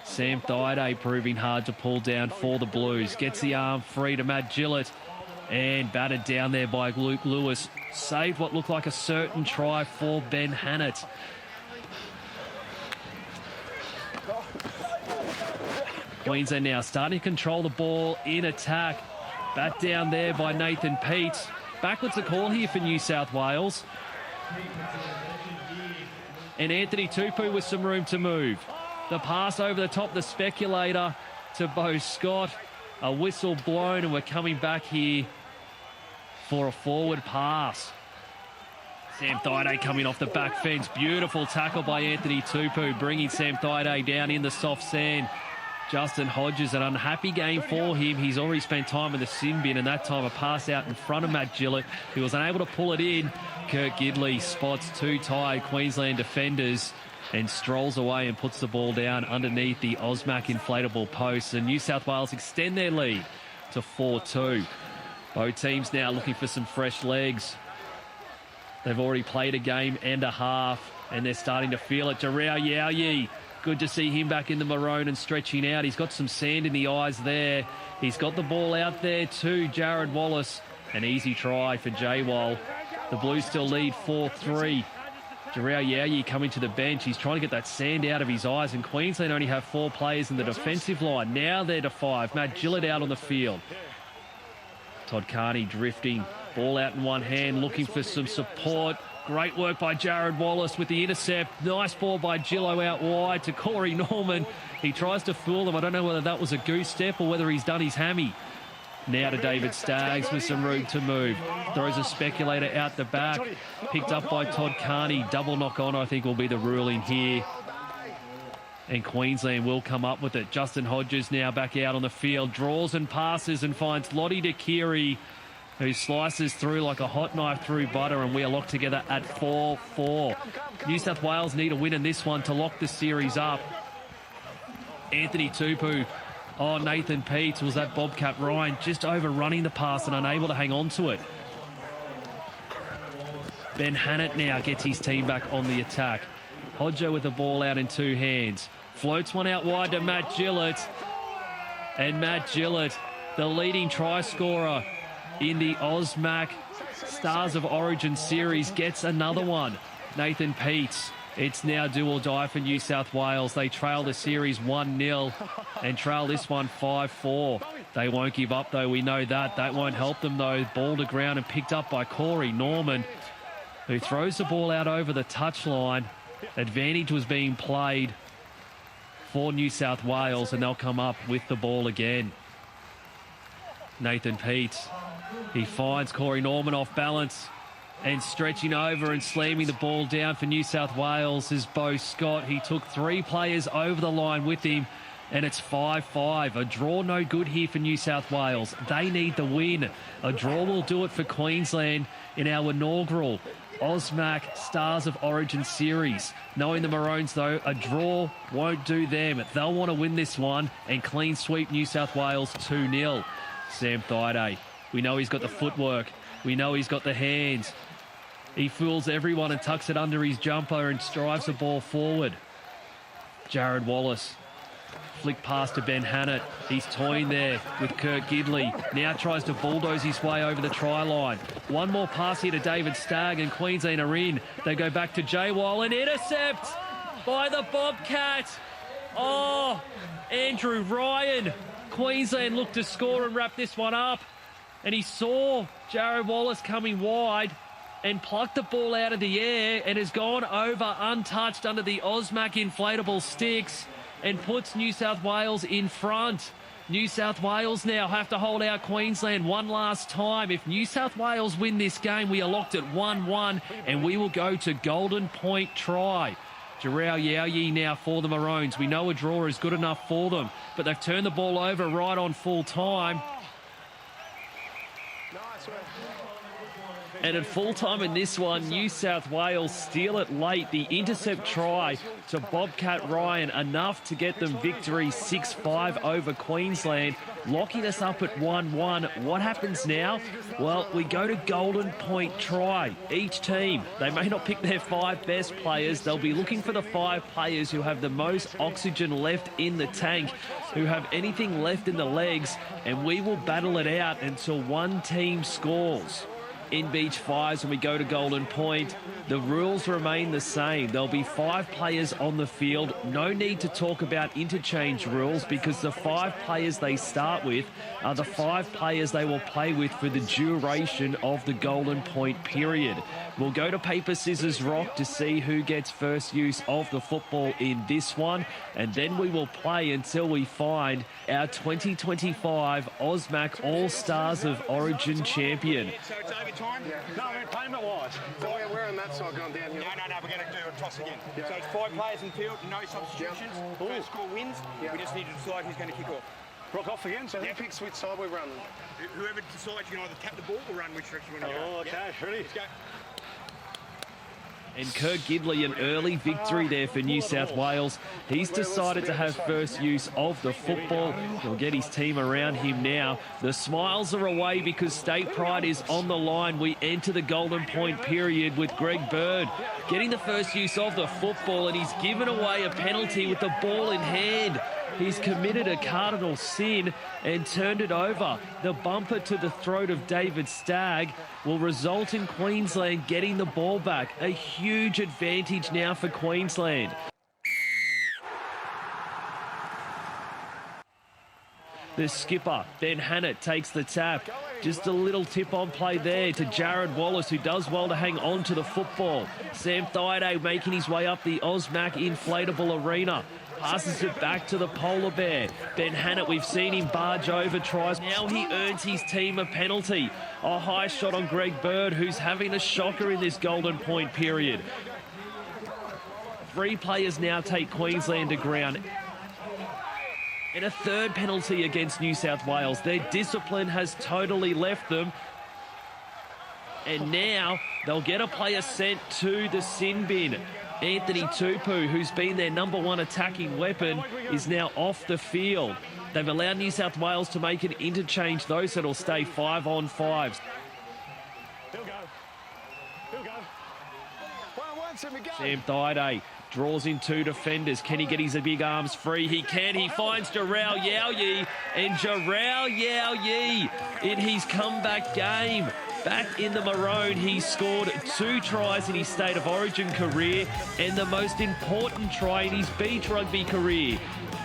Speaker 9: Sam Thaiday proving hard to pull down for the Blues. Gets the arm free to Matt Gillett and battered down there by Luke Lewis. Saved what looked like a certain try for Ben Hannett. Queensland now starting to control the ball in attack. Bat down there by Nathan Peet. Backwards a call here for New South Wales. And Anthony Tupou with some room to move. The pass over the top, the speculator to Bo Scott. A whistle blown, and we're coming back here for a forward pass. Sam Thaiday coming off the back fence. Beautiful tackle by Anthony Tupou, bringing Sam Thaiday down in the soft sand. Justin Hodges, an unhappy game for him. He's already spent time in the sin bin, and that time a pass out in front of Matt Gillett, who was unable to pull it in. Kurt Gidley spots 2 tired Queensland defenders and strolls away and puts the ball down underneath the OSMAC inflatable post. And New South Wales extend their lead to 4-2. Both teams now looking for some fresh legs. They've already played a game and a half, And they're starting to feel it. Jarrell Yowie. Good to see him back in the maroon and stretching out. He's got some sand in the eyes there. He's got the ball out there too, Jared Wallace. An easy try for J-Wall. The Blues still lead 4-3. Jarrell Yowie coming to the bench. He's trying to get that sand out of his eyes, and Queensland only have 4 players in the defensive line. Now they're to 5. Matt Gillett out on the field. Todd Carney drifting. Ball out in one hand, looking for some support. Great work by Jared Wallace with the intercept. Nice ball by Gillo out wide to Corey Norman. He tries to fool them. I don't know whether that was a goose step or whether he's done his hammy. Now to David Staggs with some room to move. Throws a speculator out the back. Picked up by Todd Carney. Double knock on, I think, will be the ruling here. And Queensland will come up with it. Justin Hodges now back out on the field. Draws and passes and finds Lottie Dakiri, who slices through like a hot knife through butter, and we are locked together at 4-4. New South Wales need a win in this one to lock the series up. Anthony Tupou. Oh, Nathan Peets, was that Bobcat Ryan just overrunning the pass and unable to hang on to it. Ben Hannett now gets his team back on the attack. Hodjo with the ball out in 2 hands. Floats one out wide to Matt Gillett. And Matt Gillett, the leading try scorer in the OSMAC Stars of Origin series, gets another one. Nathan Peets. It's now do or die for New South Wales. They trail the series 1-0 and trail this one 5-4. They won't give up, though. We know that. That won't help them, though. Ball to ground and picked up by Corey Norman, who throws the ball out over the touchline. Advantage was being played for New South Wales, and they'll come up with the ball again. Nathan Peets. He finds Corey Norman off balance and stretching over and slamming the ball down for New South Wales is Beau Scott. He took 3 players over the line with him, and it's 5-5. A draw no good here for New South Wales. They need the win. A draw will do it for Queensland in our inaugural OSMAC Stars of Origin series. Knowing the Maroons, though, a draw won't do them. They'll want to win this one and clean sweep New South Wales 2-0. Sam Thaiday. We know he's got the footwork. We know he's got the hands. He fools everyone and tucks it under his jumper and drives the ball forward. Jared Wallace. Flick pass to Ben Hannett. He's toying there with Kurt Gidley. Now tries to bulldoze his way over the try line. One more pass here to David Stagg, and Queensland are in. They go back to J-Wall, and intercept by the Bobcat. Oh, Andrew Ryan. Queensland looked to score and wrap this one up. And he saw Jared Wallace coming wide and plucked the ball out of the air and has gone over untouched under the OSMAC inflatable sticks and puts New South Wales in front. New South Wales now have to hold out Queensland one last time. If New South Wales win this game, we are locked at 1-1 and we will go to golden point try. Jarrell Yowie now for the Maroons. We know a draw is good enough for them, but they've turned the ball over right on full time. And at full time in this one, New South Wales steal it late. The intercept try to Bobcat Ryan, enough to get them victory 6-5 over Queensland, locking us up at 1-1. What happens now? Well, we go to golden point try. Each team, they may not pick their 5 best players. They'll be looking for the 5 players who have the most oxygen left in the tank, who have anything left in the legs, and we will battle it out until one team scores. In Beach 5s, when we go to golden point, the rules remain the same. There'll be 5 players on the field. No need to talk about interchange rules, because the 5 players they start with are the 5 players they will play with for the duration of the golden point period. We'll go to paper, scissors, rock to see who gets first use of the football in this one, and then we will play until we find our 2025 OSMAC All-Stars of Origin champion.
Speaker 10: So it's overtime?
Speaker 16: No, I mean payment-wise.
Speaker 10: So we're on that side going down here. No, we're going to do a toss again. Yeah. So it's 5 players in field, no substitutions.
Speaker 16: Ooh.
Speaker 10: First score wins. Yeah. We just need to decide who's going to kick off.
Speaker 16: Rock off again, so
Speaker 10: who picks which side we run? Whoever decides, you can either tap the ball or run which direction you want to go.
Speaker 16: Oh, okay, ready?
Speaker 10: Let's go.
Speaker 9: And Kurt Gidley, an early victory there for New South Wales. He's decided to have first use of the football. He'll get his team around him now. The smiles are away because state pride is on the line. We enter the golden point period with Greg Bird getting the first use of the football, and he's given away a penalty with the ball in hand. He's committed a cardinal sin and turned it over. The bumper to the throat of David Stagg will result in Queensland getting the ball back. A huge advantage now for Queensland. The skipper, Ben Hannett, takes the tap. Just a little tip-on play there to Jared Wallace, who does well to hang on to the football. Sam Thaiday making his way up the OSMAC inflatable arena. Passes it back to the polar bear. Ben Hannett, we've seen him barge over tries. Now he earns his team a penalty. A high shot on Greg Bird, who's having a shocker in this golden point period. 3 players now take Queensland to ground. And a third penalty against New South Wales. Their discipline has totally left them. And now they'll get a player sent to the sin bin. Anthony Tupou, who's been their #1 attacking weapon, is now off the field. They've allowed New South Wales to make an interchange, though, so it'll stay 5-on-5s. Sam Thaiday draws in 2 defenders. Can he get his big arms free? He can. He finds Jarrell Yao-Yi. And Jarrell Yao-Yi, in his comeback game, back in the maroon, he scored 2 tries in his State of Origin career and the most important try in his beach rugby career.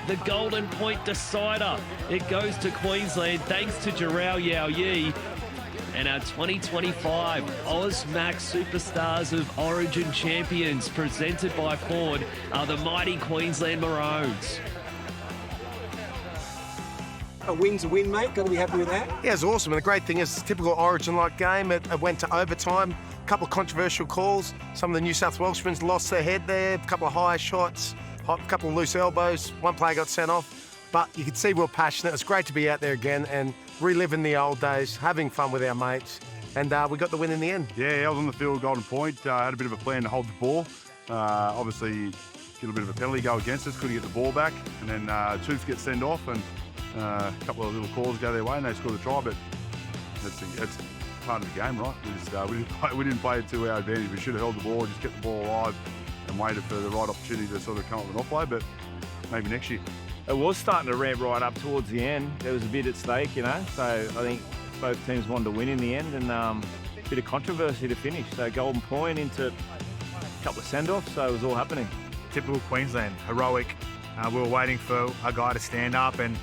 Speaker 9: The golden point decider. It goes to Queensland thanks to Jarrell Yao-Yi. And our 2025 OSMAC Superstars of Origin champions, presented by Ford, are the mighty Queensland Maroons.
Speaker 17: A win's a win, mate. Got to be happy with that.
Speaker 3: Yeah, it's awesome. And the great thing is, it's a typical Origin-like game. It went to overtime. A couple of controversial calls. Some of the New South Welshmen lost their head there. A couple of high shots, a couple of loose elbows. One player got sent off. But you could see we were passionate. It's great to be out there again and reliving the old days, having fun with our mates. And we got the win in the end.
Speaker 6: Yeah, I was on the field, golden point. Had a bit of a plan to hold the ball. Obviously, get a bit of a penalty go against us. Couldn't get the ball back. And then Tooth gets sent off and a couple of little calls go their way and they score the try. But that's part of the game, right? We didn't play it to our advantage. We should have held the ball, just kept the ball alive and waited for the right opportunity to sort of come up with an offload. But maybe next year.
Speaker 12: It was starting to ramp right up towards the end. There was a bit at stake, you know, so I think both teams wanted to win in the end and a bit of controversy to finish. So golden point into a couple of send-offs, so it was all happening.
Speaker 15: Typical Queensland, heroic. We were waiting for a guy to stand up and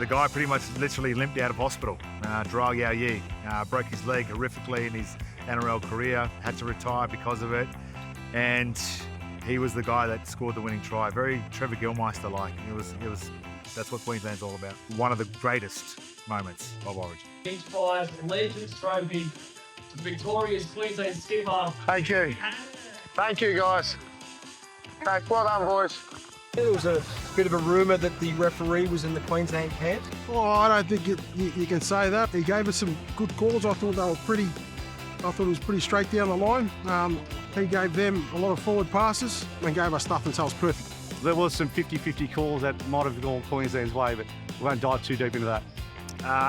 Speaker 15: the guy pretty much literally limped out of hospital. Jarrell Yao-Yi broke his leg horrifically in his NRL career, had to retire because of it. And he was the guy that scored the winning try. Very Trevor Gilmeister-like. That's what Queensland's all about. One of the greatest moments of Origin.
Speaker 9: Beach 5 Legends Trophy to victorious Queensland skipper.
Speaker 3: Thank you. Thank you, guys. Well done, boys.
Speaker 17: There was a bit of a rumour that the referee was in the Queensland camp.
Speaker 8: Oh, I don't think you can say that. He gave us some good calls. I thought it was pretty straight down the line. He gave them a lot of forward passes and gave us nothing, so it was perfect.
Speaker 11: There was some 50-50 calls that might have gone Queensland's way, but we won't dive too deep into that.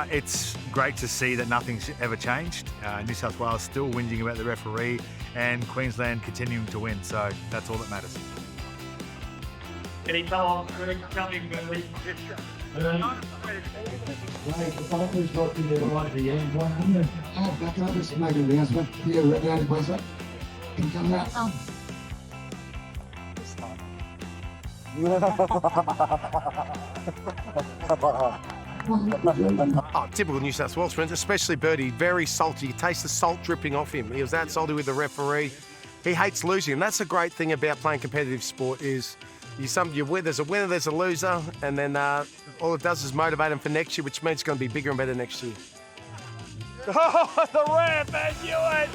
Speaker 11: It's great to see that nothing's ever changed. New South Wales still whinging about the referee and Queensland continuing to win, so that's all that matters.
Speaker 9: Any time, coming early.
Speaker 5: The bumpers got to the right at the end, 100. Oh, back up, let's make an announcement. Yeah, round the place up. Can come out.
Speaker 3: Oh, typical New South Wales friends, especially Birdie, very salty. You taste the salt dripping off him. He was that salty with the referee. He hates losing, and that's a great thing about playing competitive sport is there's a winner, there's a loser, and then all it does is motivate him for next year, which means it's going to be bigger and better next year.
Speaker 12: Oh, the ref, I knew it!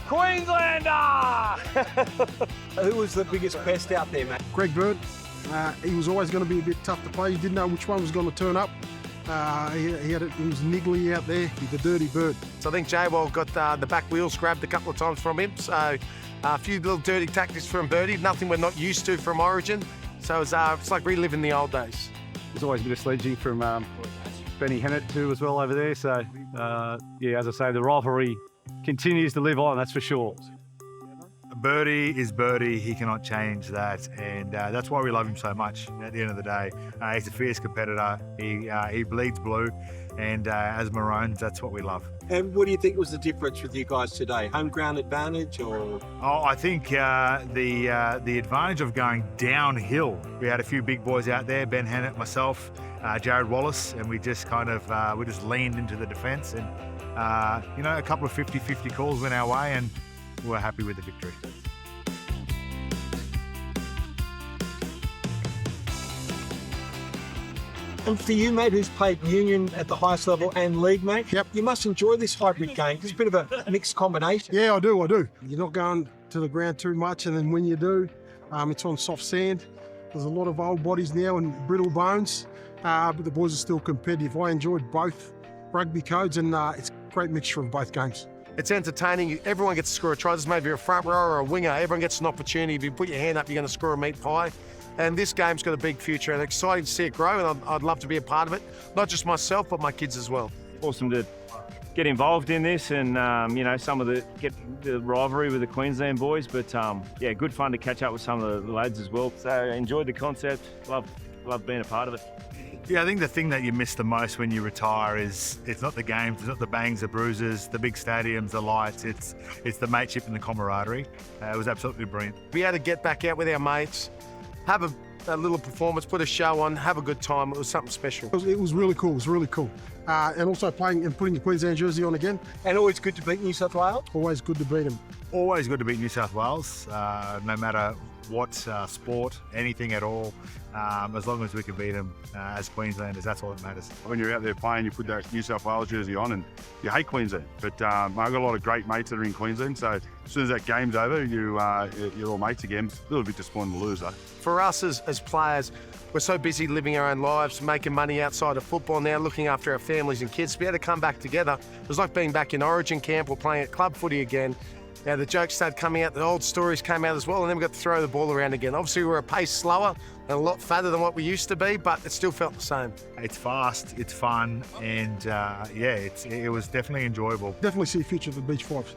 Speaker 12: Queenslander!
Speaker 17: Who was the biggest pest out there, mate?
Speaker 8: Greg Bird. He was always going to be a bit tough to play. You didn't know which one was going to turn up. He was niggly out there. He's a dirty bird.
Speaker 3: So I think J-Well got the back wheels grabbed a couple of times from him. So a few little dirty tactics from Birdie, nothing we're not used to from Origin. So it's like reliving the old days.
Speaker 18: There's always a bit of sledging from Benny Hennett too as well over there. So yeah, as I say, the rivalry continues to live on, that's for sure.
Speaker 15: Birdie is Birdie, he cannot change that, and that's why we love him so much. At the end of the day, he's a fierce competitor, he bleeds blue, and as Maroons, that's what we love.
Speaker 2: And what do you think was the difference with you guys today? Home ground advantage or?
Speaker 15: Oh, I think the advantage of going downhill. We had a few big boys out there, Ben Hennett, myself, Jared Wallace, and we just kind of, we just leaned into the defence, and you know, a couple of 50-50 calls went our way, and we're happy with the victory.
Speaker 17: And for you, mate, who's played union at the highest level and league, mate, you must enjoy this hybrid game. It's a bit of a mixed combination.
Speaker 8: Yeah, I do. You're not going to the ground too much, and then when you do, it's on soft sand. There's a lot of old bodies now and brittle bones, but the boys are still competitive. I enjoyed both rugby codes, and it's a great mixture of both games.
Speaker 3: It's entertaining. Everyone gets to score a try. This maybe a front rower or a winger. Everyone gets an opportunity. If you put your hand up, you're going to score a meat pie. And this game's got a big future, and exciting to see it grow, and I'd love to be a part of it. Not just myself, but my kids as well.
Speaker 12: Awesome to get involved in this, and you know, some of get the rivalry with the Queensland boys, but yeah, good fun to catch up with some of the lads as well. So enjoyed the concept, love being a part of it.
Speaker 15: Yeah, I think the thing that you miss the most when you retire is it's not the games, it's not the bangs, the bruises, the big stadiums, the lights. It's the mateship and the camaraderie. It was absolutely brilliant.
Speaker 3: We had to get back out with our mates, have a little performance, put a show on, have a good time. It was something special.
Speaker 8: It was really cool. It was really cool. And also playing and putting the Queensland jersey on again.
Speaker 17: And always good to beat New South Wales.
Speaker 8: Always good to beat them.
Speaker 15: Always good to beat New South Wales, no matter what sport, anything at all. As long as we can beat them as Queenslanders, that's all that matters.
Speaker 6: When you're out there playing, you put that New South Wales jersey on and you hate Queensland. But I've got a lot of great mates that are in Queensland, so as soon as that game's over, you're all mates again. It's a little bit disappointing to lose, though.
Speaker 3: For us as players, we're so busy living our own lives, making money outside of football now, looking after our families and kids. To be able to come back together, it was like being back in Origin camp or playing at club footy again. Now, the jokes started coming out, the old stories came out as well, and then we got to throw the ball around again. Obviously, we were a pace slower and a lot fatter than what we used to be, but it still felt the same.
Speaker 15: It's fast, it's fun, and yeah, it was definitely enjoyable.
Speaker 8: Definitely see a future for Beach Fives.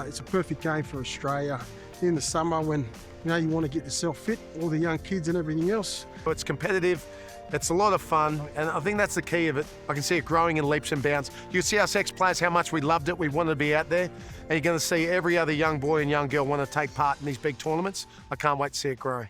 Speaker 8: It's a perfect game for Australia in the summer when you want to get yourself fit, all the young kids and everything else.
Speaker 3: But it's competitive. It's a lot of fun, and I think that's the key of it. I can see it growing in leaps and bounds. You see us ex-players, how much we loved it, we wanted to be out there, and you're going to see every other young boy and young girl want to take part in these big tournaments. I can't wait to see it grow.